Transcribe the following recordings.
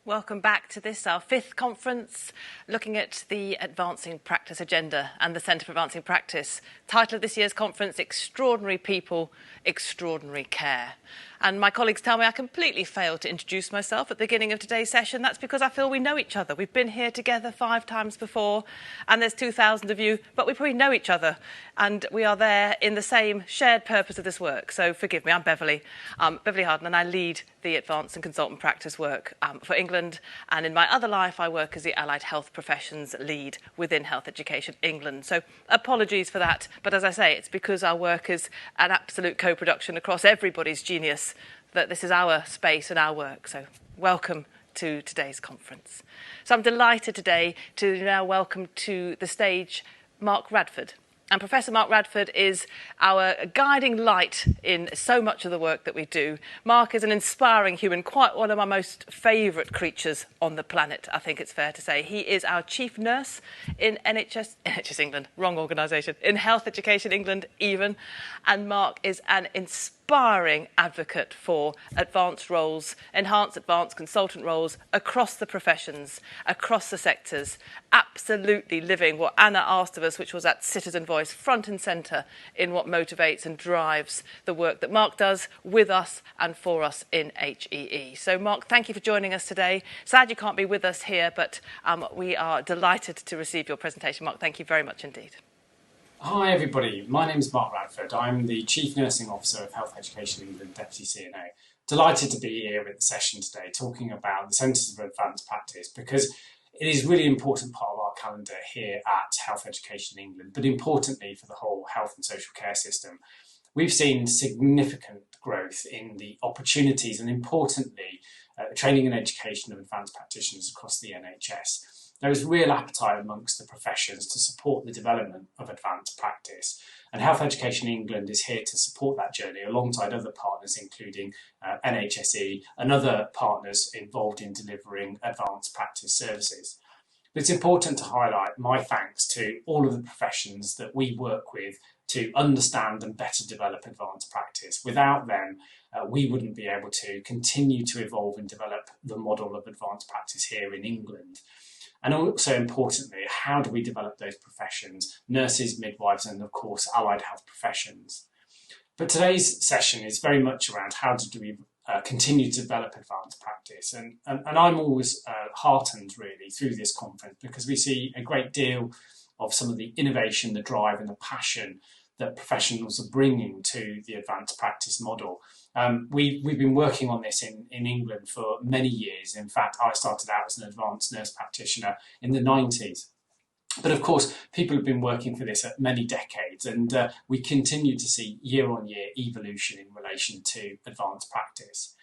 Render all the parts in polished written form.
Welcome back to this, our fifth conference, looking at the Advancing Practice Agenda and the Centre for Advancing Practice. Title of this year's conference, Extraordinary People, Extraordinary Care. And my colleagues tell me I completely failed to introduce myself at the beginning of today's session. That's because I feel we know each other. We've been here together 5 times before, and there's 2,000 of you, but we probably know each other, and we are there in the same shared purpose of this work. So forgive me, I'm Beverly Harden, and I lead the Advanced and Consultant Practice work for England, and in my other life I work as the Allied Health Professions lead within Health Education England. So apologies for that, but as I say, it's because our work is an absolute co-production across everybody's genius that this is our space and our work. So welcome to today's conference. So I'm delighted today to now welcome to the stage Mark Radford. And Professor Mark Radford is our guiding light in so much of the work that we do. Mark is an inspiring human, quite one of my most favourite creatures on the planet, I think it's fair to say. He is our chief nurse in NHS England, wrong organisation, in Health Education England even. And Mark is an inspiring advocate for advanced roles, enhanced advanced consultant roles across the professions, across the sectors, absolutely living what Anna asked of us, which was that citizen voice front and centre in what motivates and drives the work that Mark does with us and for us in HEE. So Mark, thank you for joining us today. Sad you can't be with us here, but we are delighted to receive your presentation. Mark, thank you very much indeed. Hi everybody, my name is Mark Radford. I'm the Chief Nursing Officer of Health Education England, Deputy CNO. Delighted to be here at the session today talking about the Centres for Advanced Practice because it is a really important part of our calendar here at Health Education England, but importantly for the whole health and social care system. We've seen significant growth in the opportunities and importantly training and education of advanced practitioners across the NHS. There is real appetite amongst the professions to support the development of advanced practice. And Health Education England is here to support that journey alongside other partners, including NHSE and other partners involved in delivering advanced practice services. But it's important to highlight my thanks to all of the professions that we work with to understand and better develop advanced practice. Without them, we wouldn't be able to continue to evolve and develop the model of advanced practice here in England. And also importantly, how do we develop those professions, nurses, midwives, and of course, allied health professions. But today's session is very much around how do we continue to develop advanced practice. And I'm always heartened really through this conference because we see a great deal of some of the innovation, the drive and the passion that professionals are bringing to the advanced practice model. We've been working on this in England for many years. In fact, I started out as an advanced nurse practitioner in the 90s. But of course, people have been working for this at many decades, and we continue to see year-on-year evolution in relation to advanced practice.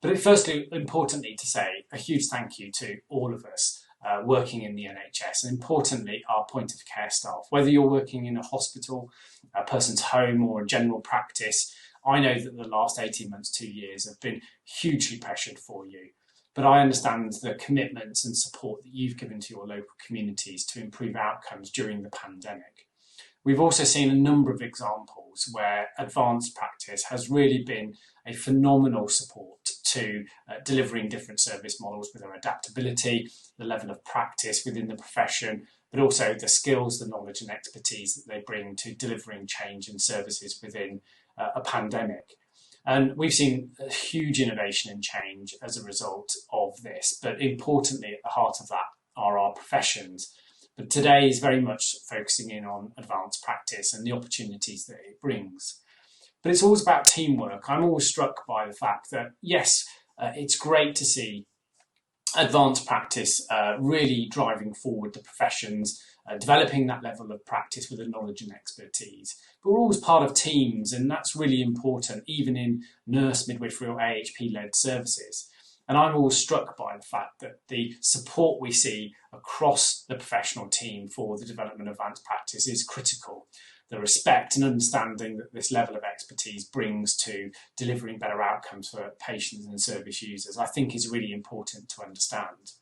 But firstly, importantly to say, a huge thank you to all of us working in the NHS, and importantly, our point of care staff. Whether you're working in a hospital, a person's home, or a general practice, I know that the last 18 months, 2 years have been hugely pressured for you. But I understand the commitments and support that you've given to your local communities to improve outcomes during the pandemic. We've also seen a number of examples where advanced practice has really been a phenomenal support to delivering different service models with their adaptability, the level of practice within the profession, but also the skills, the knowledge and expertise that they bring to delivering change and services within a pandemic. And we've seen a huge innovation and change as a result of this, but importantly at the heart of that are our professions. But today is very much focusing in on advanced practice and the opportunities that it brings. But it's always about teamwork. I'm always struck by the fact that, yes, it's great to see advanced practice really driving forward the professions, developing that level of practice with the knowledge and expertise. But we're always part of teams, and that's really important, even in nurse, midwifery or AHP-led services. And I'm always struck by the fact that the support we see across the professional team for the development of advanced practice is critical. The respect and understanding that this level of expertise brings to delivering better outcomes for patients and service users, I think is really important to understand.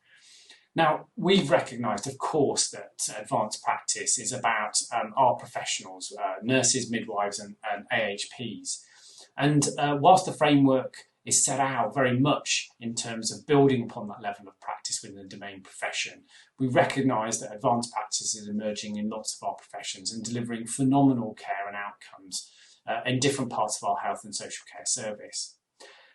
Now, we've recognised, of course, that advanced practice is about our professionals, nurses, midwives and AHPs. And whilst the framework is set out very much in terms of building upon that level of practice within the domain profession. We recognise that advanced practice is emerging in lots of our professions and delivering phenomenal care and outcomes in different parts of our health and social care service.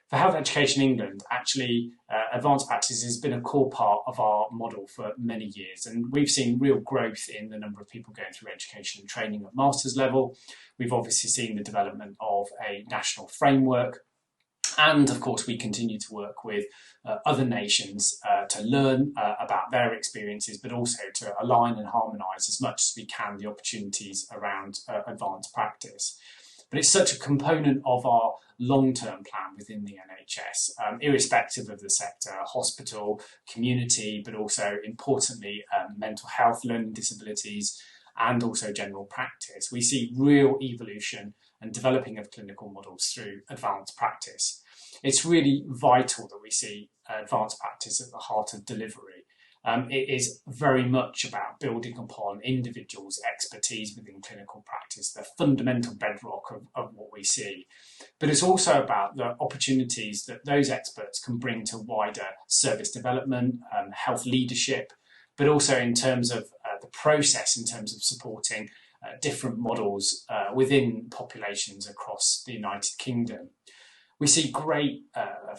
For Health Education England, actually, advanced practice has been a core part of our model for many years, and we've seen real growth in the number of people going through education and training at master's level. We've obviously seen the development of a national framework, and of course we continue to work with other nations to learn about their experiences, but also to align and harmonise as much as we can the opportunities around advanced practice. But it's such a component of our long-term plan within the NHS, irrespective of the sector, hospital, community, but also importantly mental health, learning disabilities, and also general practice. We see real evolution and developing of clinical models through advanced practice. It's really vital that we see advanced practice at the heart of delivery. It is very much about building upon individuals' expertise within clinical practice, the fundamental bedrock of what we see. But it's also about the opportunities that those experts can bring to wider service development, health leadership, but also in terms of the process, in terms of supporting different models within populations across the United Kingdom. We see great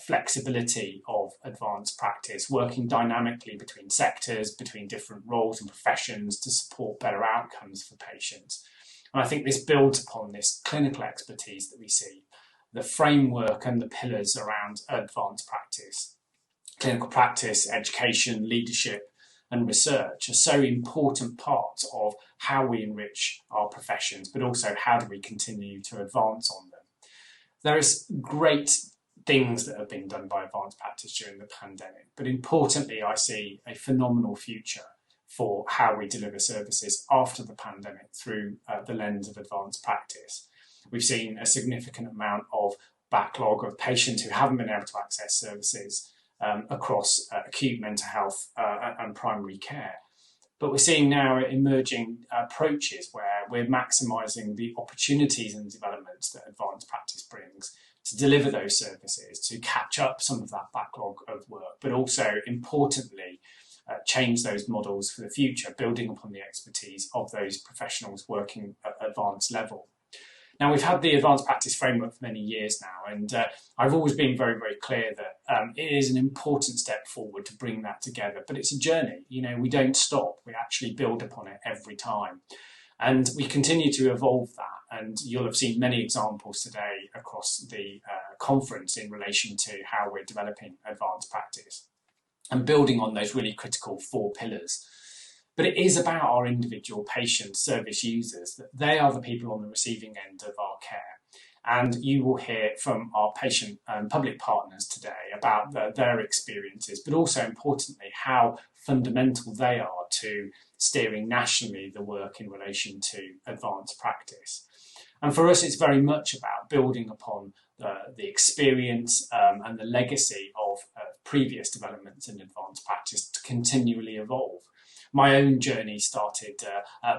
flexibility of advanced practice, working dynamically between sectors, between different roles and professions to support better outcomes for patients. And I think this builds upon this clinical expertise that we see, the framework and the pillars around advanced practice. Clinical practice, education, leadership and research are so important parts of how we enrich our professions, but also how do we continue to advance on them. There is great things that have been done by advanced practice during the pandemic, but importantly, I see a phenomenal future for how we deliver services after the pandemic through the lens of advanced practice. We've seen a significant amount of backlog of patients who haven't been able to access services across acute mental health and primary care. But we're seeing now emerging approaches where we're maximising the opportunities and developments that advanced practice brings to deliver those services, to catch up some of that backlog of work, but also, importantly, change those models for the future, building upon the expertise of those professionals working at advanced level. Now, we've had the advanced practice framework for many years now, and I've always been very, very clear that it is an important step forward to bring that together, but it's a journey. You know, we don't stop, we actually build upon it every time. And we continue to evolve that, and you'll have seen many examples today across the conference in relation to how we're developing advanced practice and building on those really critical 4 pillars. But it is about our individual patients, service users, that they are the people on the receiving end of our care. And you will hear from our patient and public partners today about their experiences, but also importantly, how fundamental they are to steering nationally the work in relation to advanced practice. And for us, it's very much about building upon the experience and the legacy of previous developments in advanced practice to continually evolve. My own journey started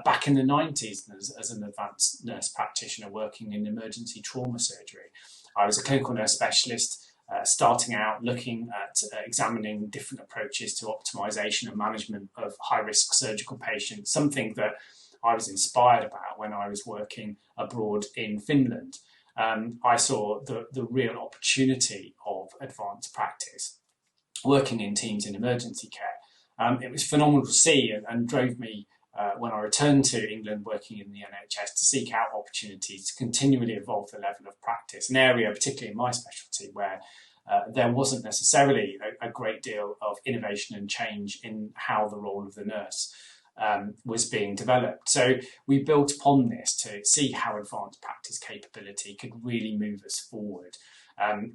back in the 90s as an advanced nurse practitioner working in emergency trauma surgery. I was a clinical nurse specialist starting out looking at examining different approaches to optimisation and management of high-risk surgical patients, something that I was inspired about when I was working abroad in Finland. I saw the real opportunity of advanced practice working in teams in emergency care. It was phenomenal to see and drove me when I returned to England working in the NHS to seek out opportunities to continually evolve the level of practice, an area particularly in my specialty where there wasn't necessarily a great deal of innovation and change in how the role of the nurse was being developed. So we built upon this to see how advanced practice capability could really move us forward.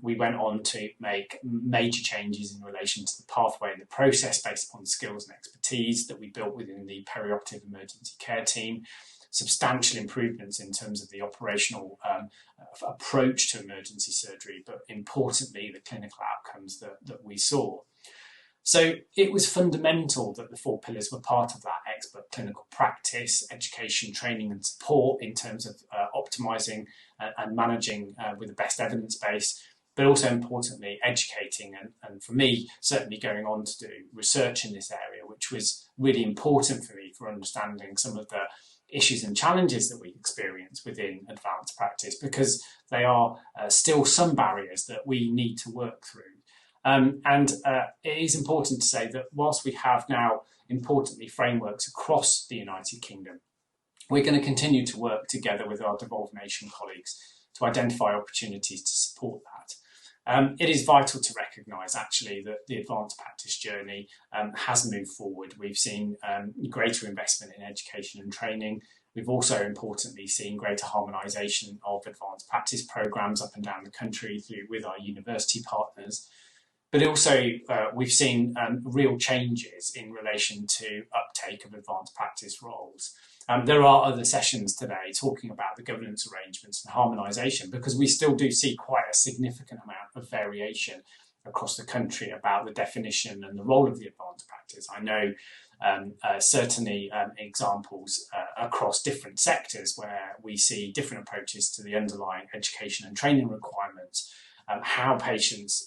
We went on to make major changes in relation to the pathway and the process based upon skills and expertise that we built within the perioperative emergency care team, substantial improvements in terms of the operational approach to emergency surgery, but importantly, the clinical outcomes that we saw. So it was fundamental that the 4 pillars were part of that: expert clinical practice, education, training and support in terms of optimising and managing with the best evidence base, but also importantly educating and for me certainly going on to do research in this area, which was really important for me for understanding some of the issues and challenges that we experience within advanced practice, because they are still some barriers that we need to work through. It is important to say that whilst we have now importantly frameworks across the United Kingdom, we're going to continue to work together with our devolved nation colleagues to identify opportunities to support that. It is vital to recognise actually that the advanced practice journey has moved forward. We've seen greater investment in education and training. We've also importantly seen greater harmonisation of advanced practice programmes up and down the country with our university partners. But also we've seen real changes in relation to uptake of advanced practice roles. There are other sessions today talking about the governance arrangements and harmonisation, because we still do see quite a significant amount of variation across the country about the definition and the role of the advanced practice. I know certainly examples across different sectors where we see different approaches to the underlying education and training requirements, how patients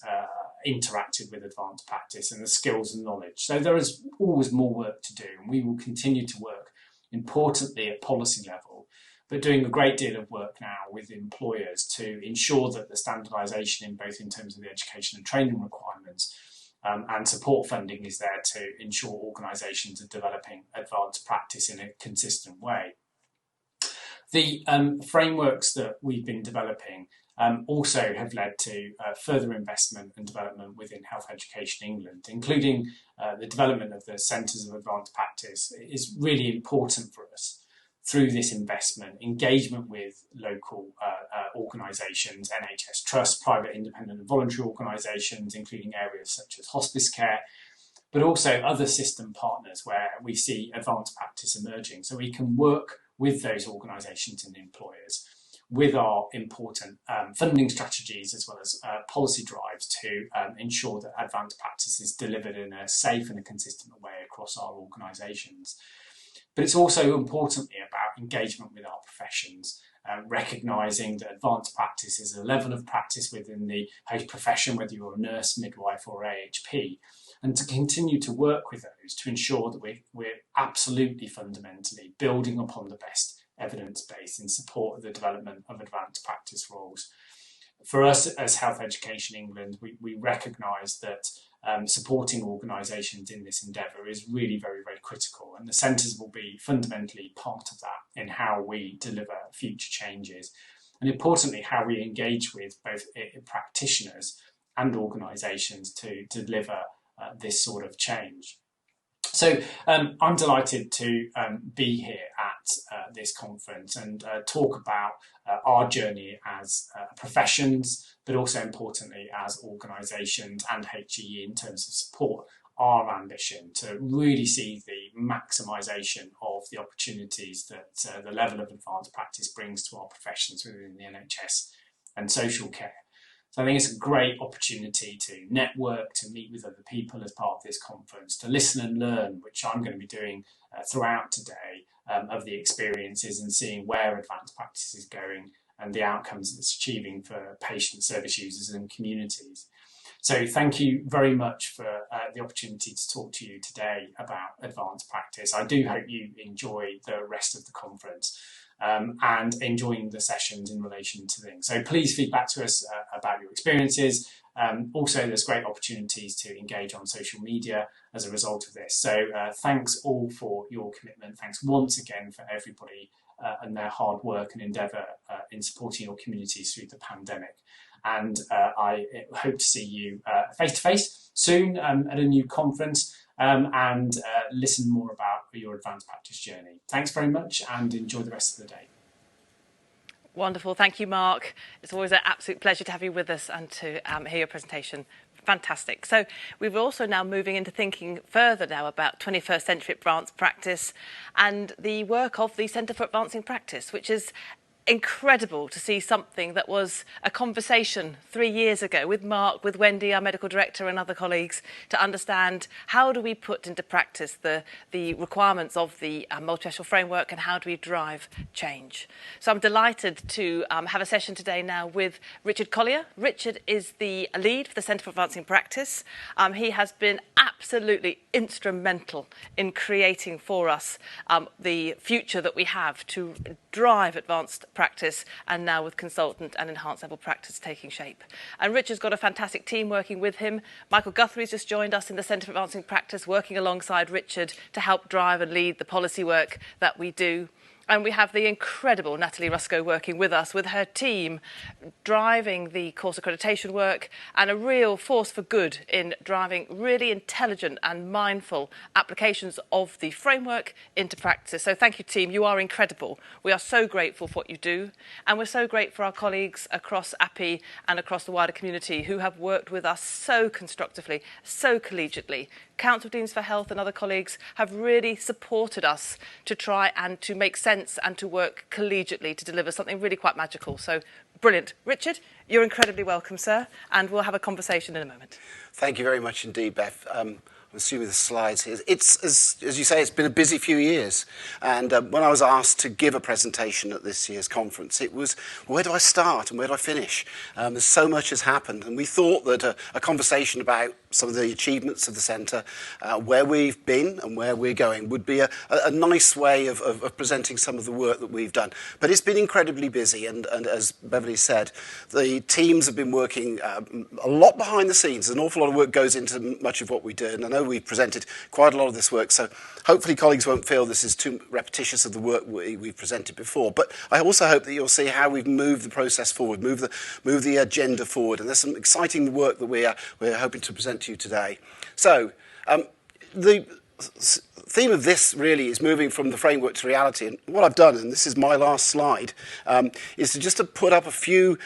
interacted with advanced practice and the skills and knowledge. So there is always more work to do, and we will continue to work importantly at policy level, but doing a great deal of work now with employers to ensure that the standardisation in both in terms of the education and training requirements and support funding is there to ensure organisations are developing advanced practice in a consistent way. The frameworks that we've been developing also have led to further investment and development within Health Education England, including the development of the Centres of Advanced Practice. It is really important for us through this investment, engagement with local organisations, NHS trusts, private, independent and voluntary organisations, including areas such as hospice care, but also other system partners where we see advanced practice emerging. So we can work with those organisations and employers with our important funding strategies as well as policy drives to ensure that advanced practice is delivered in a safe and a consistent way across our organisations. But it's also importantly about engagement with our professions, recognising that advanced practice is a level of practice within the host profession, whether you're a nurse, midwife or AHP, and to continue to work with those to ensure that we're absolutely fundamentally building upon the best evidence base in support of the development of advanced practice roles. For us as Health Education England, we recognise that supporting organisations in this endeavour is really very, very critical, and the centres will be fundamentally part of that in how we deliver future changes, and importantly how we engage with both practitioners and organisations to deliver this sort of change. So I'm delighted to be here at this conference and talk about our journey as professions, but also importantly as organisations and HEE in terms of support, our ambition to really see the maximisation of the opportunities that the level of advanced practice brings to our professions within the NHS and social care. So I think it's a great opportunity to network, to meet with other people as part of this conference, to listen and learn, which I'm going to be doing throughout today, of the experiences and seeing where advanced practice is going and the outcomes it's achieving for patients, service users and communities. So thank you very much for the opportunity to talk to you today about advanced practice. I do hope you enjoy the rest of the conference. And enjoying the sessions in relation to things. So please feed back to us about your experiences. Also, there's great opportunities to engage on social media as a result of this. So thanks all for your commitment. Thanks once again for everybody and their hard work and endeavour in supporting your communities through the pandemic. And I hope to see you face to face soon at a new conference. And listen more about your advanced practice journey. Thanks very much and enjoy the rest of the day. Wonderful. Thank you, Mark. It's always an absolute pleasure to have you with us and to hear your presentation. Fantastic. So we're also now moving into thinking further now about 21st century advanced practice and the work of the Centre for Advancing Practice, which is incredible to see something that was a conversation 3 years ago with Mark, with Wendy, our medical director, and other colleagues, to understand how do we put into practice the requirements of the multi-professional framework and how do we drive change. So I'm delighted to have a session today now with Richard Collier. Richard is the lead for the Centre for Advancing Practice. He has been absolutely instrumental in creating for us the future that we have to drive advanced practice, and now with consultant and enhanced level practice taking shape. And Richard's got a fantastic team working with him. Michael Guthrie's just joined us in the Centre for Advancing Practice, working alongside Richard to help drive and lead the policy work that we do. And we have the incredible Natalie Rusko working with us, with her team, driving the course accreditation work and a real force for good in driving really intelligent and mindful applications of the framework into practice. So thank you, team. You are incredible. We are so grateful for what you do. And we're so grateful for our colleagues across API and across the wider community who have worked with us so constructively, so collegiately. Council Deans for Health and other colleagues have really supported us to try and to make sense and to work collegiately to deliver something really quite magical. So brilliant. Richard, you're incredibly welcome, sir, and we'll have a conversation in a moment. Thank you very much indeed, Beth. I'm assuming the slides here. It's, as you say, it's been a busy few years. And when I was asked to give a presentation at this year's conference, it was, where do I start and where do I finish? There's so much has happened. And we thought that a conversation about some of the achievements of the centre, where we've been and where we're going, would be a nice way of presenting some of the work that we've done. But it's been incredibly busy. And as Beverly said, the teams have been working a lot behind the scenes. An awful lot of work goes into much of what we do. And I know we've presented quite a lot of this work, so hopefully colleagues won't feel this is too repetitious of the work we've presented before. But I also hope that you'll see how we've moved the process forward, moved the agenda forward, and there's some exciting work that we're hoping to present to you today. So the theme of this really is moving from the framework to reality. And what I've done, and this is my last slide, is to put up a few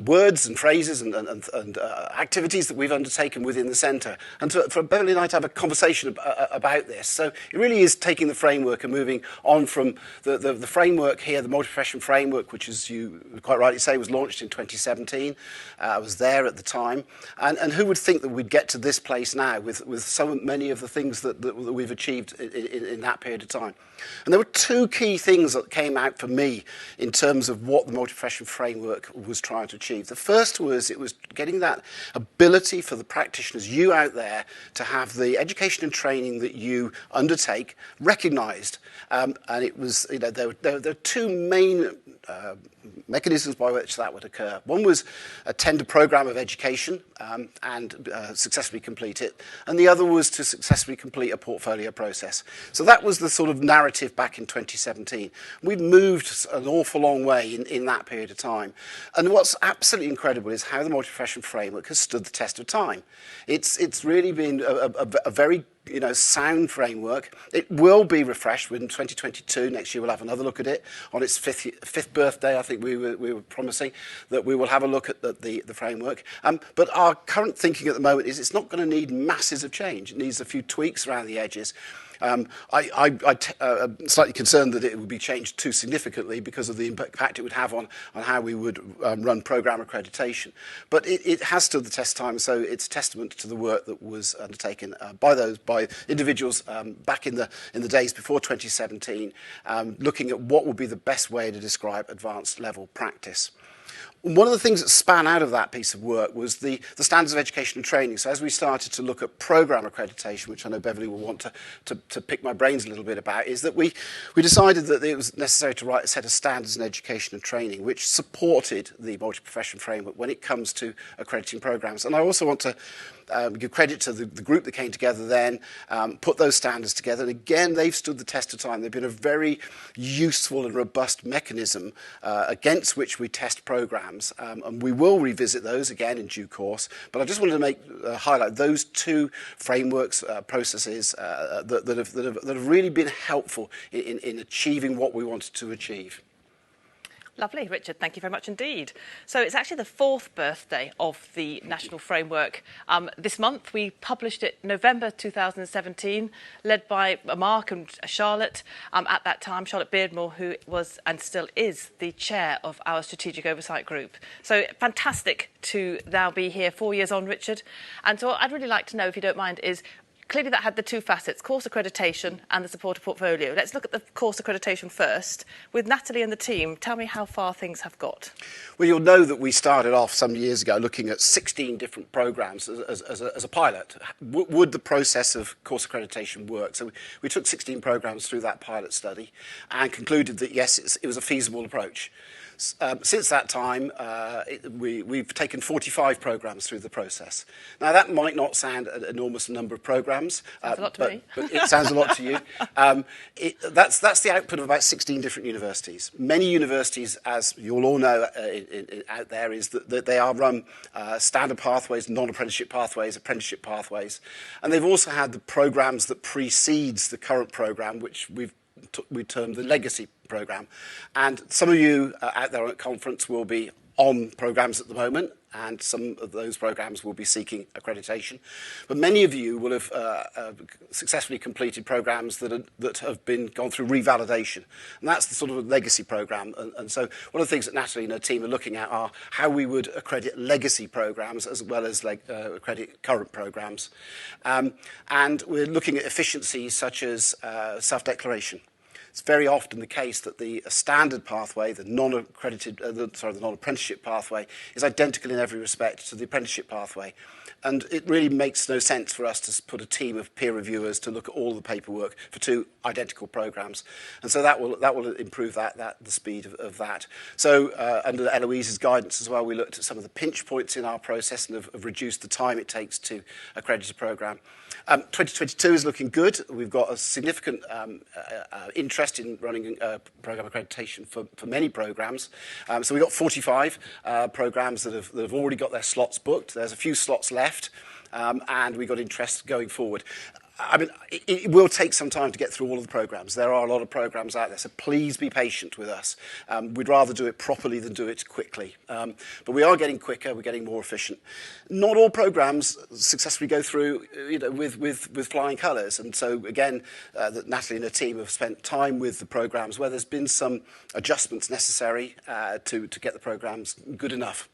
words and phrases and activities that we've undertaken within the centre, and for Beverly and I to have a conversation about this. So it really is taking the framework and moving on from the framework here, the multi-profession framework, which, as you quite rightly say, was launched in 2017. I was there at the time. And who would think that we'd get to this place now with so many of the things that we've achieved in that period of time. And there were two key things that came out for me in terms of what the multi-profession framework was trying to achieve. The first was it was getting that ability for the practitioners, you out there, to have the education and training that you undertake recognised. And it was, there were two main mechanisms by which that would occur. One was a tender programme of education and successfully complete it, and the other was to successfully complete a portfolio process. So that was the sort of narrative back in 2017. We've moved an awful long way in that period of time. And what's absolutely incredible is how the multi-profession framework has stood the test of time. It's really been a very sound framework. It will be refreshed in 2022. Next year we'll have another look at it. On its fifth birthday, I think we were promising that we will have a look at the framework. But our current thinking at the moment is it's not going to need masses of change. It needs a few tweaks around the edges. I'm slightly concerned that it would be changed too significantly because of the impact it would have on how we would run programme accreditation. But it has stood the test of time, so it's testament to the work that was undertaken by individuals back in the days before 2017, looking at what would be the best way to describe advanced level practice. One of the things that span out of that piece of work was the standards of education and training. So as we started to look at programme accreditation, which I know Beverly will want to pick my brains a little bit about, is that we decided that it was necessary to write a set of standards in education and training which supported the multi-profession framework when it comes to accrediting programmes. And I also want to give credit to the group that came together then, put those standards together. And again, they've stood the test of time. They've been a very useful and robust mechanism against which we test programmes. And we will revisit those again in due course. But I just wanted to highlight those two frameworks, processes that have really been helpful in achieving what we wanted to achieve. Lovely, Richard. Thank you very much indeed. So it's actually the 4th birthday of the National Framework. This month we published it November 2017, led by Mark and Charlotte. At that time, Charlotte Beardmore, who was and still is the chair of our Strategic Oversight Group. So fantastic to now be here 4 years on, Richard. And so what I'd really like to know, if you don't mind, is clearly that had the two facets, course accreditation and the supporter portfolio. Let's look at the course accreditation first. With Natalie and the team, tell me how far things have got. Well, you'll know that we started off some years ago looking at 16 different programmes as a pilot. Would the process of course accreditation work? So we took 16 programmes through that pilot study and concluded that, yes, it was a feasible approach. Since that time, we've taken 45 programmes through the process. Now, that might not sound an enormous number of programmes. Sounds a lot to me. But it sounds a lot to you. That's the output of about 16 different universities. Many universities, as you'll all know out there, is that they are run standard pathways, non-apprenticeship pathways, apprenticeship pathways. And they've also had the programmes that precedes the current programme, which we term the legacy programme. And some of you out there at conference will be on programmes at the moment, and some of those programmes will be seeking accreditation. But many of you will have successfully completed programmes that have gone through revalidation. And that's the sort of legacy programme. And so one of the things that Natalie and her team are looking at are how we would accredit legacy programmes as well as accredit current programmes. And we're looking at efficiencies such as self-declaration. It's very often the case that the standard pathway, the non-apprenticeship pathway, is identical in every respect to the apprenticeship pathway. And it really makes no sense for us to put a team of peer reviewers to look at all the paperwork for two identical programmes. And so that will improve the speed of that. So under Eloise's guidance as well, we looked at some of the pinch points in our process and have reduced the time it takes to accredit a programme. 2022 is looking good. We've got a significant interest in running programme accreditation for many programmes. So we've got 45 programmes that have already got their slots booked. There's a few slots left, and we've got interest going forward. I mean, it will take some time to get through all of the programmes. There are a lot of programmes out there, so please be patient with us. We'd rather do it properly than do it quickly. But we are getting quicker, we're getting more efficient. Not all programmes successfully go through with flying colours. And so, again, Natalie and her team have spent time with the programmes where there's been some adjustments necessary to get the programmes good enough.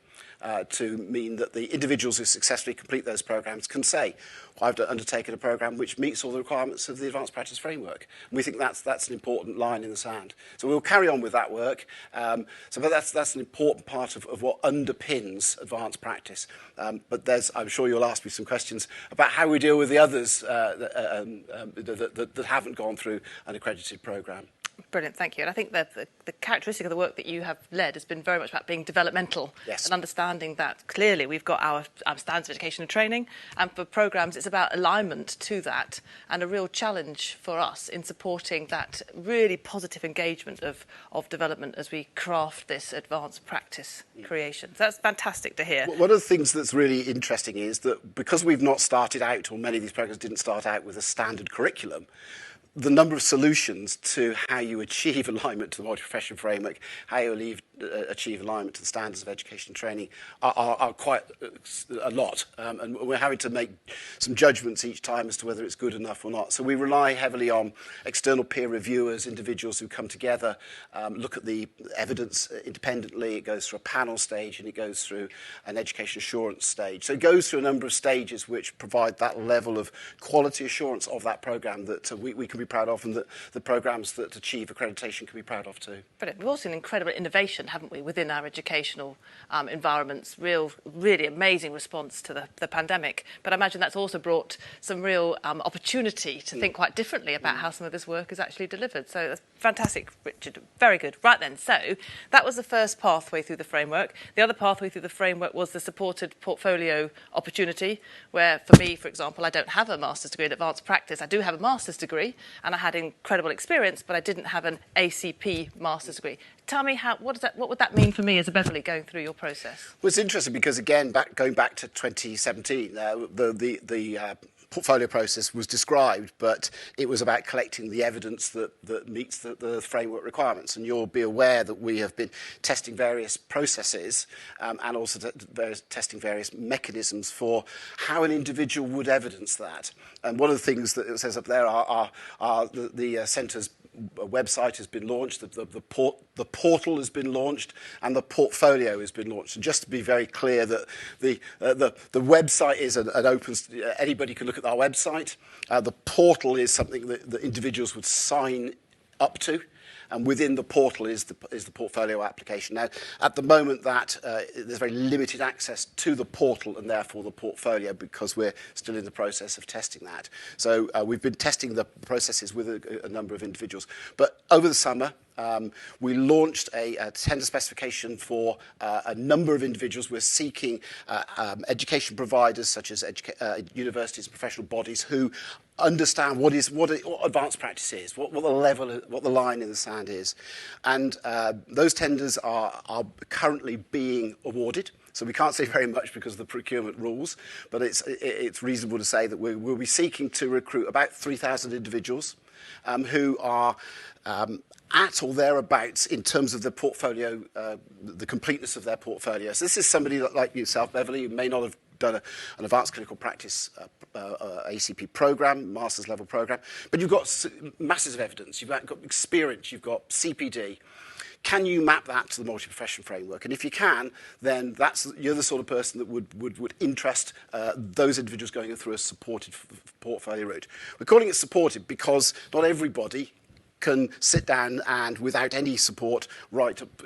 To mean that the individuals who successfully complete those programmes can say, well, I've undertaken a programme which meets all the requirements of the Advanced Practice Framework. And we think that's an important line in the sand. So we'll carry on with that work. But that's an important part of what underpins advanced practice. But I'm sure you'll ask me some questions about how we deal with the others that haven't gone through an accredited programme. Brilliant, thank you. And I think that the characteristic of the work that you have led has been very much about being developmental. Yes. And understanding that clearly we've got our standards of education and training, and for programmes it's about alignment to that and a real challenge for us in supporting that really positive engagement of development as we craft this advanced practice creation. So that's fantastic to hear. One of the things that's really interesting is that because we've not started out, or many of these programmes didn't start out with a standard curriculum, the number of solutions to how you achieve alignment to the multi-profession framework, how you achieve alignment to the standards of education and training are quite a lot. And we're having to make some judgments each time as to whether it's good enough or not. So we rely heavily on external peer reviewers, individuals who come together, look at the evidence independently. It goes through a panel stage and it goes through an education assurance stage. So it goes through a number of stages which provide that level of quality assurance of that programme that we can be proud of, and that the programmes that achieve accreditation can be proud of too. Brilliant. We've also seen incredible innovation, haven't we, within our educational environments. Really amazing response to the pandemic. But I imagine that's also brought some real opportunity to think quite differently about how some of this work is actually delivered. So that's fantastic, Richard. Very good. Right then, so that was the first pathway through the framework. The other pathway through the framework was the supported portfolio opportunity, where for me, for example, I don't have a master's degree in advanced practice. I do have a master's degree, and I had incredible experience, but I didn't have an ACP master's degree. Tell me, what would that mean for me as a Beverley going through your process? Well, it's interesting because, again, going back to 2017, the portfolio process was described, but it was about collecting the evidence that meets the framework requirements. And you'll be aware that we have been testing various processes and also testing various mechanisms for how an individual would evidence that. And one of the things that it says up there are the centre's website has been launched, the portal has been launched, and the portfolio has been launched. And just to be very clear that the website is an open, anybody can look at our website. The portal is something that individuals would sign up to. And within the portal is the portfolio application. Now, at the moment, there's very limited access to the portal and therefore the portfolio because we're still in the process of testing that. So we've been testing the processes with a number of individuals. But over the summer, we launched a tender specification for a number of individuals. We're seeking education providers such as universities and professional bodies who understand what advanced practice is, what the line in the sand is. And those tenders are currently being awarded. So we can't say very much because of the procurement rules, but it's reasonable to say that we'll be seeking to recruit about 3,000 individuals who are at or thereabouts in terms of the portfolio, the completeness of their portfolio. So this is somebody like yourself, Beverly, who may not have done an advanced clinical practice ACP program, master's level program, but you've got masses of evidence, you've got experience, you've got CPD. Can you map that to the multi-profession framework? And if you can, then you're the sort of person that would interest those individuals going through a supported portfolio route. We're calling it supported because not everybody can sit down and, without any support,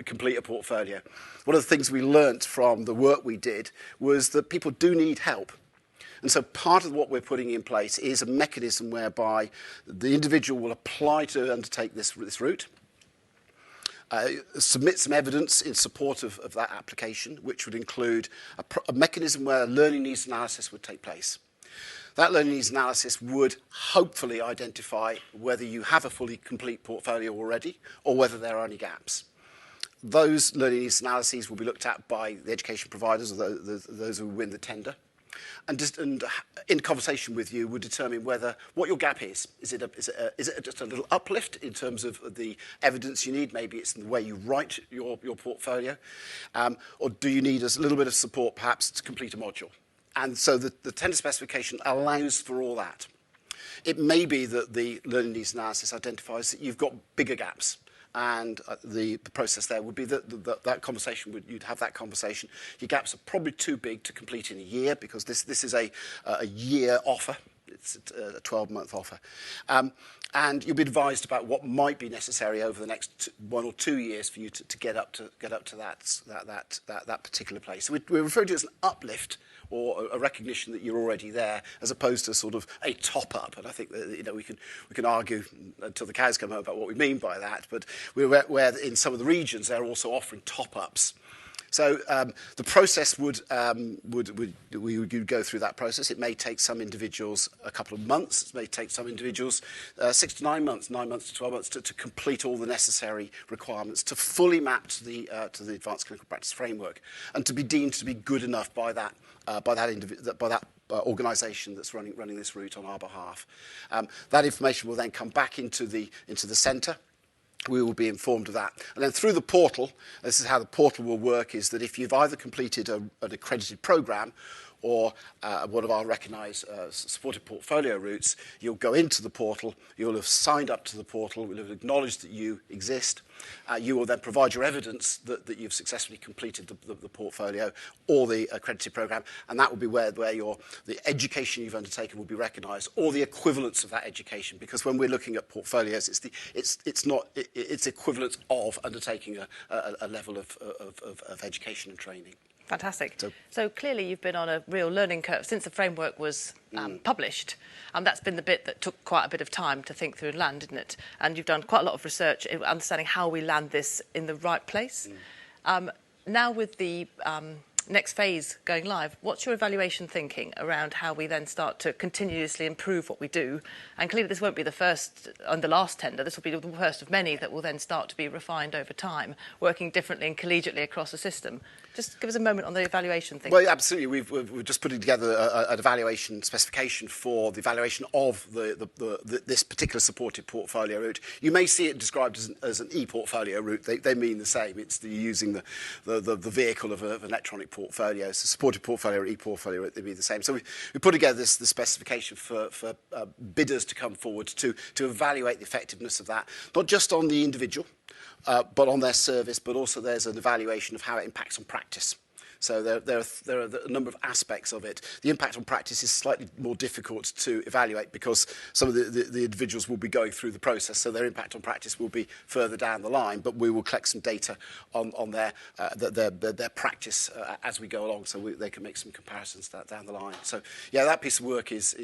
complete a portfolio. One of the things we learnt from the work we did was that people do need help. And so part of what we're putting in place is a mechanism whereby the individual will apply to undertake this route, submit some evidence in support of that application, which would include a mechanism where learning needs analysis would take place. That learning needs analysis would hopefully identify whether you have a fully complete portfolio already or whether there are any gaps. Those learning needs analyses will be looked at by the education providers or those who win the tender. And in conversation with you would determine what your gap is. Is it just a little uplift in terms of the evidence you need? Maybe it's in the way you write your portfolio. Or do you need a little bit of support perhaps to complete a module? And so the tender specification allows for all that. It may be that the learning needs analysis identifies that you've got bigger gaps. And the process there would be that conversation, you'd have that conversation. Your gaps are probably too big to complete in a year because this is a year offer. It's a 12-month offer. And you'll be advised about what might be necessary over the next 1 or 2 years for you to get up to that particular place. So we refer to it as an uplift or a recognition that you're already there, as opposed to sort of a top-up. And I think that we can argue until the cows come home about what we mean by that. But we're aware that in some of the regions they're also offering top-ups. So the process we would go through that process. It may take some individuals a couple of months. It may take some individuals 6 to 9 months, 9 months to 12 months to complete all the necessary requirements to fully map to the advanced clinical practice framework and to be deemed to be good enough by that organisation that's running this route on our behalf. That information will then come back into the centre. We will be informed of that. And then through the portal, this is how the portal will work, is that if you've either completed an accredited programme or one of our recognised supported portfolio routes, you'll go into the portal, you'll have signed up to the portal, you'll have acknowledged that you exist. You will then provide your evidence that you've successfully completed the portfolio or the accredited programme, and that will be where the education you've undertaken will be recognised, or the equivalence of that education, because when we're looking at portfolios, it's equivalence of undertaking a level of education and training. Fantastic. So clearly you've been on a real learning curve since the framework was published. That's been the bit that took quite a bit of time to think through and land, didn't it? And you've done quite a lot of research in understanding how we land this in the right place. Now with the next phase going live, what's your evaluation thinking around how we then start to continuously improve what we do? And clearly this won't be the first and the last tender, this will be the first of many that will then start to be refined over time, working differently and collegiately across the system. Just give us a moment on the evaluation thing. Well, absolutely. We're just putting together an evaluation specification for the evaluation of this particular supported portfolio route. You may see it described as an e-portfolio route. They mean the same. It's using the vehicle of an electronic portfolio. So supported portfolio or e-portfolio route, they mean the same. So we put together the specification for bidders to come forward to evaluate the effectiveness of that, not just on the individual, but on their service, but also there's an evaluation of how it impacts on practice. So there are a number of aspects of it. The impact on practice is slightly more difficult to evaluate because some of the individuals will be going through the process, so their impact on practice will be further down the line, but we will collect some data on their practice as we go along, so they can make some comparisons down the line. So, yeah, that piece of work is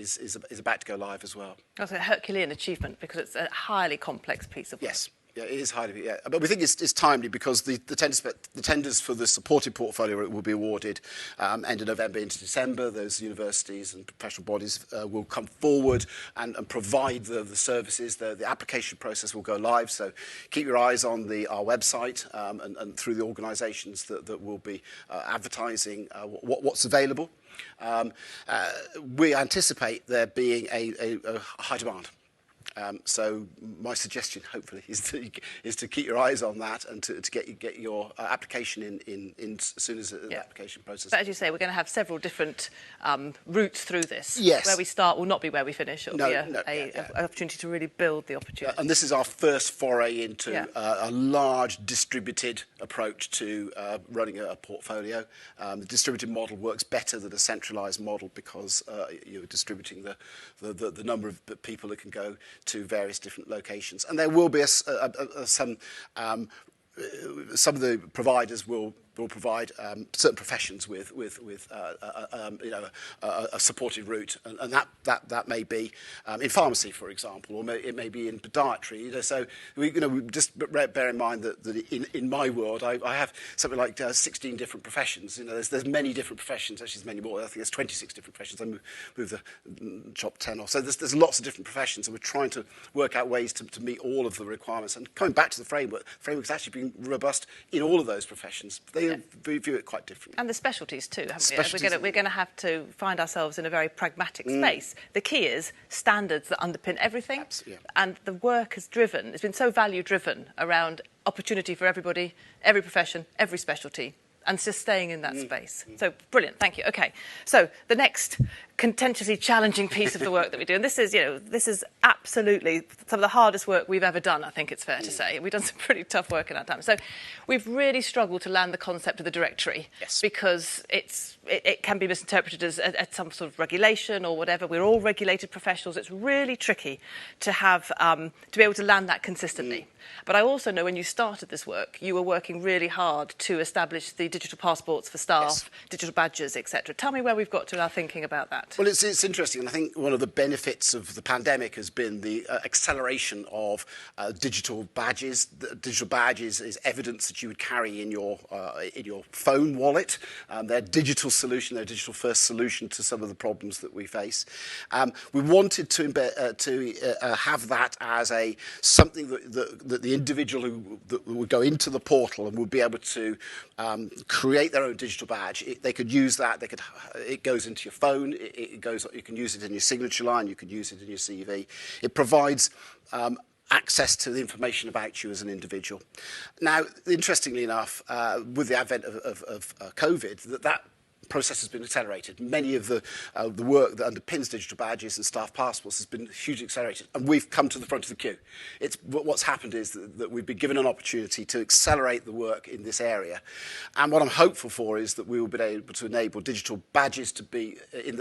about to go live as well. That's a Herculean achievement because it's a highly complex piece of work. Yes. Yeah, it is highly, yeah. But we think it's timely because the tenders for the supported portfolio will be awarded end of November into December. Those universities and professional bodies will come forward and provide the services. The application process will go live, so keep your eyes on our website and through the organisations that will be advertising what's available. We anticipate there being a high demand. So my suggestion, hopefully, is to keep your eyes on that and to get your application in as soon as the application process. But as you say, we're going to have several different routes through this. Yes. Where we start will not be where we finish. It will be an opportunity to really build the opportunity. And this is our first foray into a large distributed approach to running a portfolio. The distributed model works better than a centralised model because you're distributing the number of people that can go to various different locations, and there will be some of the providers will provide certain professions with a supported route, and that may be in pharmacy, for example, or it may be in podiatry. So we just bear in mind that in my world I have something like 16 different professions. There's many different professions. Actually, there's many more. I think there's 26 different professions. I move the top 10 off. So there's lots of different professions, and we're trying to work out ways to meet all of the requirements. And coming back to the framework's actually been robust in all of those professions. We view it quite differently. And the specialties too, haven't we? We're going to have to find ourselves in a very pragmatic space. The key is standards that underpin everything. Absolutely. And the work has it's been so value-driven around opportunity for everybody, every profession, every specialty, and just staying in that space. So, brilliant, thank you. OK, so the next contentiously challenging piece of the work that we do, and this is absolutely some of the hardest work we've ever done, I think it's fair to say. We've done some pretty tough work in our time. So we've really struggled to land the concept of the directory because it can be misinterpreted as some sort of regulation or whatever. We're all regulated professionals. It's really tricky to have to be able to land that consistently. But I also know when you started this work, you were working really hard to establish the digital passports for staff, digital badges, etc. Tell me where we've got to in our thinking about that. Well, it's interesting, and I think one of the benefits of the pandemic has been the acceleration of digital badges. The digital badges is evidence that you would carry in your phone wallet. They're digital solution, they're digital first solution to some of the problems that we face. We wanted to have that as something that the individual that would go into the portal and would be able to create their own digital badge. They could use that. It goes into your phone. You can use it in your signature line. You could use it in your CV. It provides access to the information about you as an individual. Now, interestingly enough, with the advent of COVID, that process has been accelerated. Many of the work that underpins digital badges and staff passports has been hugely accelerated, and we've come to the front of the queue. What's happened is that we've been given an opportunity to accelerate the work in this area, and what I'm hopeful for is that we will be able to enable digital badges to be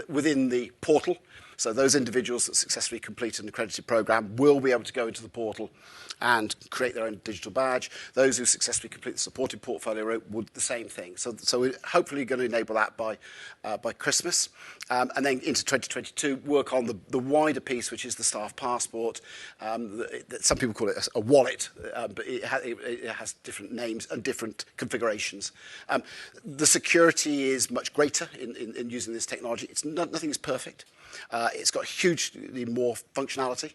within the portal, So those individuals that successfully complete an accredited programme will be able to go into the portal and create their own digital badge. Those who successfully complete the supported portfolio route would the same thing. So we're hopefully going to enable that by Christmas. And then into 2022, work on the wider piece, which is the staff passport. Some people call it a wallet, but it has different names and different configurations. The security is much greater in using this technology. Nothing is perfect. It's got hugely more functionality.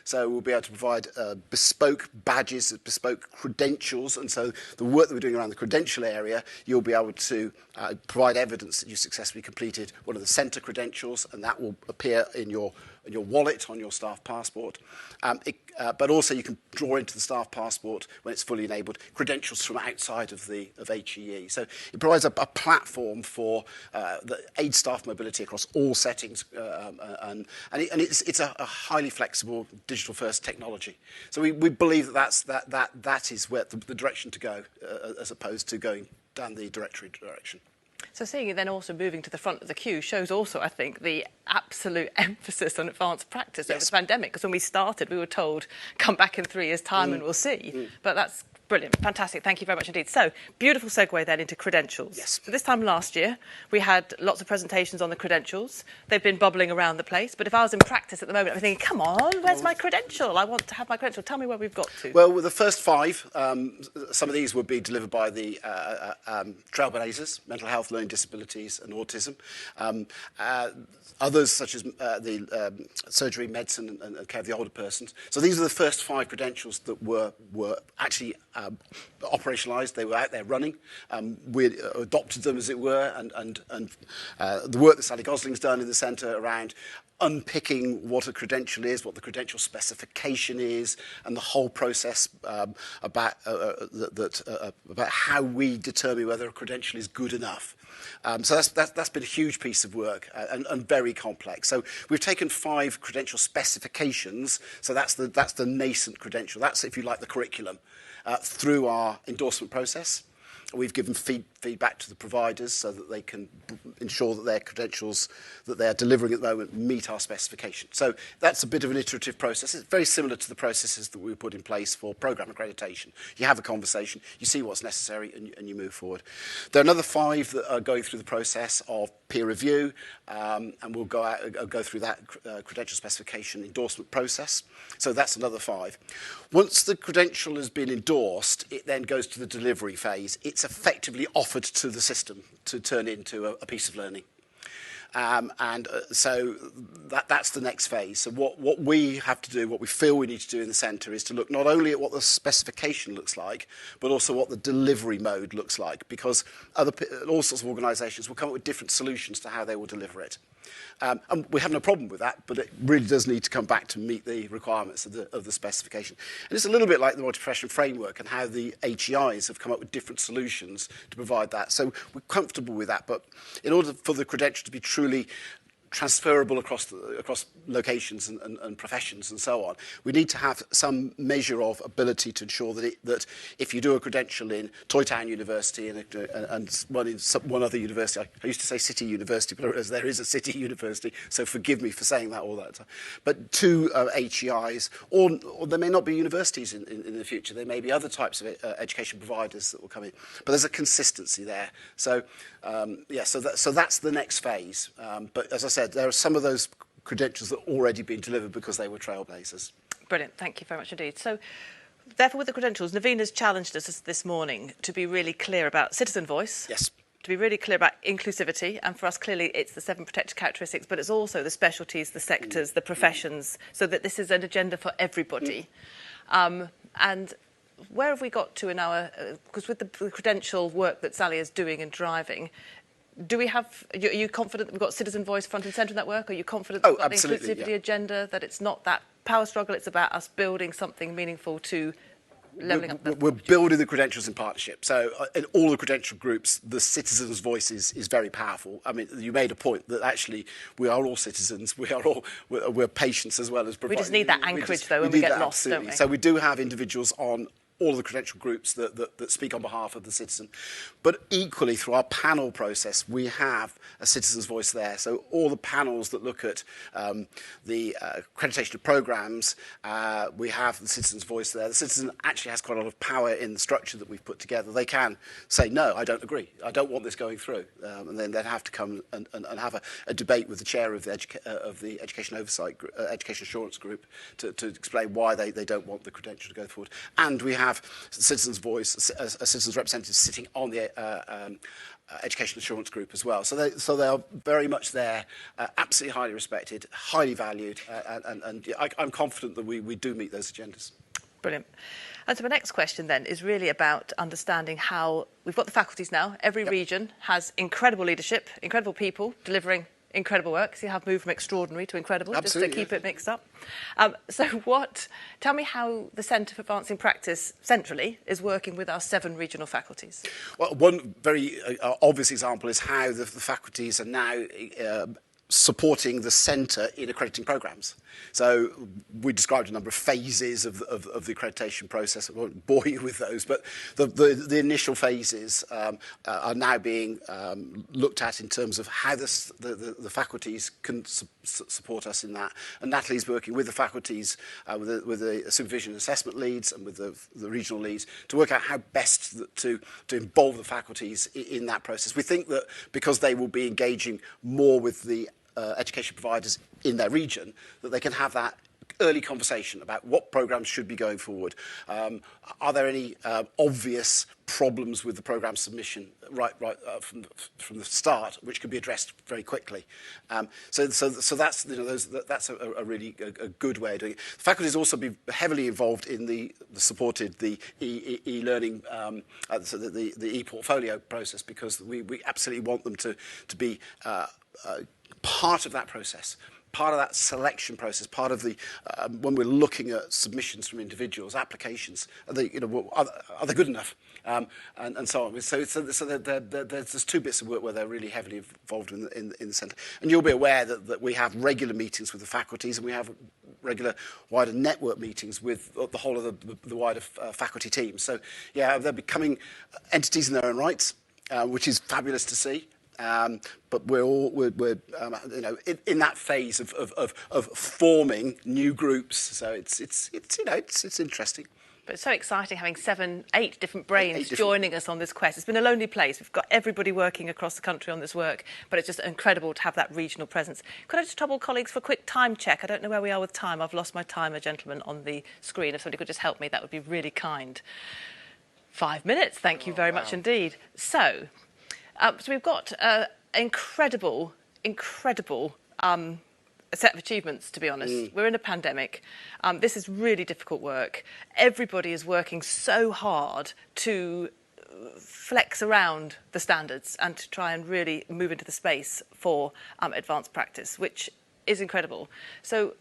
So we'll be able to provide bespoke badges, bespoke credentials. And so the work that we're doing around the credential area, you'll be able to provide evidence that you successfully completed one of the centre credentials, and that will appear in your wallet on your staff passport. But also you can draw into the staff passport, when it's fully enabled, credentials from outside of HEE. So it provides a platform for the aid staff mobility across all settings, and it's a highly flexible digital-first technology. So we believe that is where the direction to go, as opposed to going down the directory direction. So seeing it then also moving to the front of the queue shows also, I think, the absolute emphasis on advanced practice over the pandemic. Because when we started, we were told, come back in 3 years' time and we'll see. But that's brilliant. Fantastic. Thank you very much indeed. So, beautiful segue then into credentials. Yes. So this time last year, we had lots of presentations on the credentials. They've been bubbling around the place. But if I was in practice at the moment, I'm thinking, come on, where's my credential? I want to have my credential. Tell me where we've got to. Well, with the first 5, some of these would be delivered by the Trailblazers, mental health, learning disabilities and autism. Others, such as the surgery, medicine and care of the older persons. So these are the first 5 credentials that were actually operationalised. They were out there running. We adopted them, as it were, and the work that Sally Gosling's done in the centre around unpicking what a credential is, what the credential specification is, and the whole process about how we determine whether a credential is good enough. So that's been a huge piece of work and very complex. So we've taken 5 credential specifications. So that's the nascent credential. That's, if you like, the curriculum through our endorsement process. We've given feedback to the providers so that they can ensure that their credentials that they're delivering at the moment meet our specification. So that's a bit of an iterative process. It's very similar to the processes that we put in place for programme accreditation. You have a conversation, you see what's necessary, and you move forward. There are another 5 that are going through the process of peer review, and we'll go through that credential specification endorsement process. So that's another 5. Once the credential has been endorsed, it then goes to the delivery phase. It's effectively offered to the system to turn into a piece of learning. So that's the next phase. So what we have to do, what we feel we need to do in the centre is to look not only at what the specification looks like, but also what the delivery mode looks like, because all sorts of organisations will come up with different solutions to how they will deliver it. And we have no problem with that, but it really does need to come back to meet the requirements of the specification. And it's a little bit like the multi-profession framework and how the HEIs have come up with different solutions to provide that. So we're comfortable with that, but in order for the credential to be truly transferable across locations and professions and so on, we need to have some measure of ability to ensure that if you do a credential in Toy Town University and one in one other university, I used to say City University, but there is a City University, so forgive me for saying that all that time. But 2 HEIs, or there may not be universities in the future. There may be other types of education providers that will come in, but there's a consistency there. So so that's the next phase. But as I said, there are some of those credentials that have already been delivered because they were trailblazers. Brilliant. Thank you very much indeed. So, therefore, with the credentials, Naveen has challenged us this morning to be really clear about citizen voice. Yes. To be really clear about inclusivity. And for us, clearly, it's the 7 protected characteristics, but it's also the specialties, the sectors, the professions, so that this is an agenda for everybody. And where have we got to in our... Because with the credential work that Sally is doing and driving... Are you confident that we've got citizen voice front and centre in that work? Are you confident that we've got the inclusivity agenda, that it's not that power struggle, it's about us building something meaningful to levelling up? We're building the credentials in partnership. So in all the credential groups, the citizen's voice is very powerful. I mean, you made a point that actually we are all citizens. We're patients as well as providers. We just need that anchorage, though, when we get lost, absolutely. don't we? So we do have individuals on all of the credential groups that speak on behalf of the citizen. But equally, through our panel process, we have a citizen's voice there. So all the panels that look at the accreditation of programs, we have the citizen's voice there. The citizen actually has quite a lot of power in the structure that we've put together. They can say, no, I don't agree. I don't want this going through. And then they'd have to come and have a debate with the chair of the Education Oversight, Education Assurance Group to explain why they don't want the credential to go forward. And we have citizens' voice, a citizens' representative sitting on the Education Assurance Group as well. So they are very much there, absolutely highly respected, highly valued, and I'm confident that we do meet those agendas. Brilliant. And so my next question then is really about understanding how we've got the faculties now. Every region has incredible leadership, incredible people delivering incredible work. So you have moved from extraordinary to incredible, absolutely, just to keep it mixed up. Tell me how the Centre for Advancing Practice centrally is working with our 7 regional faculties. Well, one very obvious example is how the faculties are now supporting the centre in accrediting programmes. So we described a number of phases of the accreditation process. I won't bore you with those, but the initial phases are now being looked at in terms of how the faculties can support us in that. And Natalie's working with the faculties, with the supervision and assessment leads and with the regional leads to work out how best to involve the faculties in that process. We think that because they will be engaging more with the education providers in their region, that they can have that early conversation about what programs should be going forward. Are there any obvious problems with the program submission right from the start, which can be addressed very quickly? So that's that's a really good way of doing it. The faculty has also been heavily involved in the e-learning, so the e-portfolio process, because we absolutely want them to be part of that process, part of that selection process, part of the when we're looking at submissions from individuals, applications, are they good enough, and so on. So there's 2 bits of work where they're really heavily involved in the centre, and you'll be aware that we have regular meetings with the faculties, and we have regular wider network meetings with the whole of the wider faculty team. So yeah, they're becoming entities in their own rights, which is fabulous to see. But we're in that phase of forming new groups. So it's interesting. But it's so exciting having 8 different brains joining us on this quest. It's been a lonely place. We've got everybody working across the country on this work, but it's just incredible to have that regional presence. Could I just trouble colleagues for a quick time check? I don't know where we are with time. I've lost my timer, gentlemen, on the screen. If somebody could just help me, that would be really kind. 5 minutes. Thank you very much indeed. So we've got incredible set of achievements, to be honest. We're in a pandemic. This is really difficult work. Everybody is working so hard to flex around the standards and to try and really move into the space for advanced practice, which is incredible. So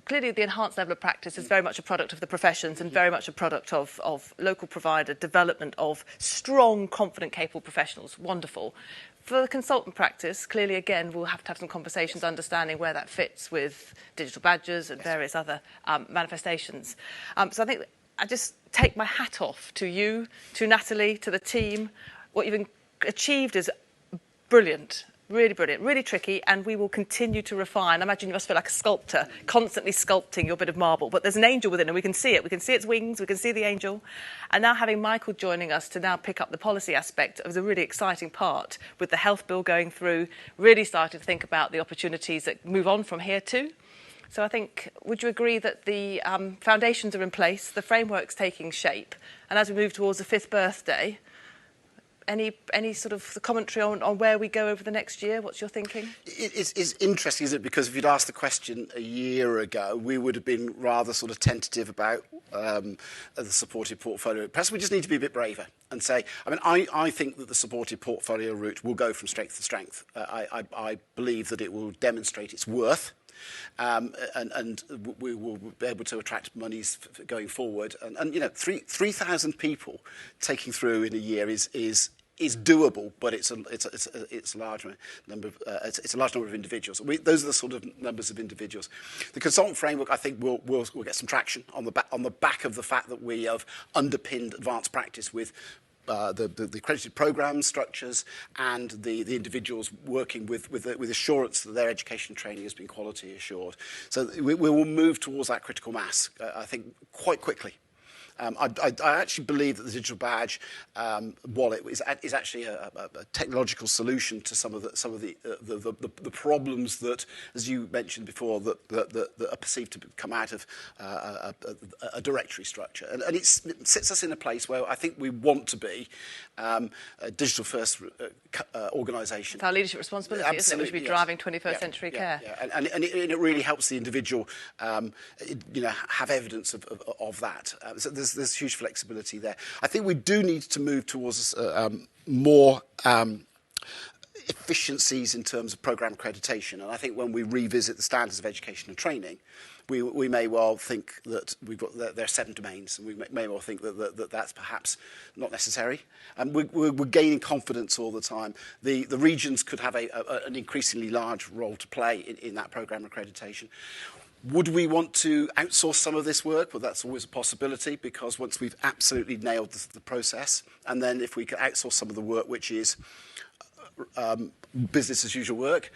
clearly the enhanced level of practice is very much a product of the professions and very much a product of local provider development of strong, confident, capable professionals. Wonderful. For the consultant practice, clearly, again, we'll have to have some conversations understanding where that fits with digital badges and various other manifestations. So I think I just take my hat off to you, to Natalie, to the team. What you've achieved is brilliant. Really brilliant, really tricky, and we will continue to refine. I imagine you must feel like a sculptor, constantly sculpting your bit of marble. But there's an angel within, and we can see it. We can see its wings, we can see the angel. And now having Michael joining us to now pick up the policy aspect was a really exciting part with the health bill going through, really starting to think about the opportunities that move on from here too. So I think, would you agree that the foundations are in place, the framework's taking shape, and as we move towards the 5th birthday, any sort of commentary on where we go over the next year? What's your thinking? It's interesting, isn't it? Because if you'd asked the question a year ago, we would have been rather sort of tentative about the supported portfolio. Perhaps we just need to be a bit braver and say, I think that the supported portfolio route will go from strength to strength. I believe that it will demonstrate its worth. And we will be able to attract monies going forward. And 3,000 people taking through in a year is is doable, but it's a large number of individuals. Those are the sort of numbers of individuals. The consultant framework, I think, will get some traction on the back of the fact that we have underpinned advanced practice with the accredited program structures and the individuals working with assurance that their education training has been quality assured. So we will move towards that critical mass, I think, quite quickly. I actually believe that the digital badge wallet is actually a technological solution to some of the problems that, as you mentioned before, that are perceived to come out of a directory structure, and it sits us in a place where I think we want to be a digital first organisation. It's our leadership responsibility, isn't it? We should be driving 21st century care. Yeah. And it really helps the individual, have evidence of that. So there's huge flexibility there. I think we do need to move towards more efficiencies in terms of programme accreditation. And I think when we revisit the standards of education and training, we may well think that there are 7 domains, and we may well think that that's perhaps not necessary. And we're gaining confidence all the time. The regions could have an increasingly large role to play in that programme accreditation. Would we want to outsource some of this work? Well, that's always a possibility, because once we've absolutely nailed the process, and then if we could outsource some of the work which is business as usual work,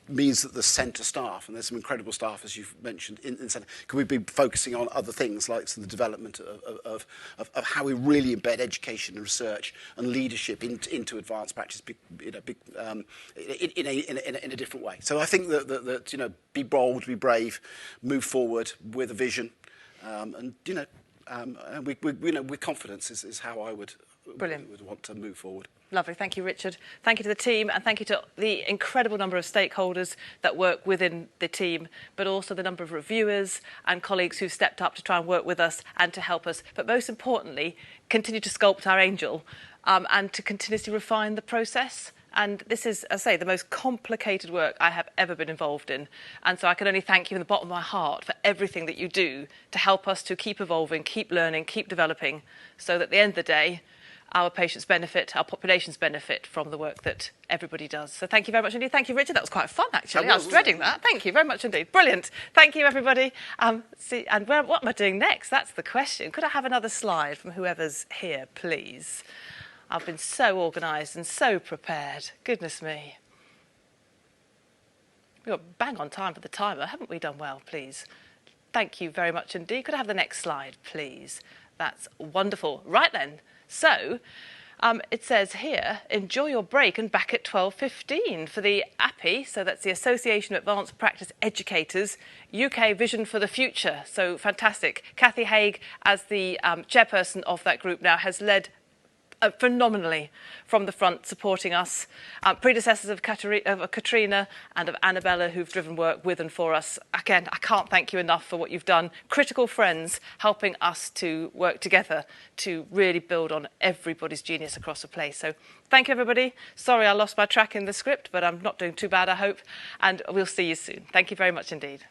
means that the centre staff, and there's some incredible staff, as you've mentioned, in centre, could we be focusing on other things like the development of how we really embed education and research and leadership into advanced practice in a different way. So I think that be bold, be brave, move forward with a vision, with confidence is how I would want to move forward. Lovely. Thank you, Richard. Thank you to the team, and thank you to the incredible number of stakeholders that work within the team, but also the number of reviewers and colleagues who've stepped up to try and work with us and to help us. But most importantly, continue to sculpt our angel and to continuously refine the process. And this is, as I say, the most complicated work I have ever been involved in. And so I can only thank you from the bottom of my heart for everything that you do to help us to keep evolving, keep learning, keep developing, so that at the end of the day, our patients benefit, our populations benefit from the work that everybody does. So thank you very much indeed. Thank you, Richard. That was quite fun, actually. I was dreading that. Thank you very much indeed. Brilliant. Thank you, everybody. What am I doing next? That's the question. Could I have another slide from whoever's here, please? I've been so organised and so prepared. Goodness me. We've got bang on time for the timer. Haven't we done well, please? Thank you very much indeed. Could I have the next slide, please? That's wonderful. Right then. So it says here, enjoy your break and back at 12:15 for the APPE, so that's the Association of Advanced Practice Educators, UK Vision for the Future. So fantastic. Kathy Haig, as the chairperson of that group now, has led phenomenally from the front, supporting us. Predecessors of Katrina and of Annabella, who've driven work with and for us. Again, I can't thank you enough for what you've done. Critical friends helping us to work together to really build on everybody's genius across the place. So thank you, everybody. Sorry I lost my track in the script, but I'm not doing too bad, I hope. And we'll see you soon. Thank you very much indeed.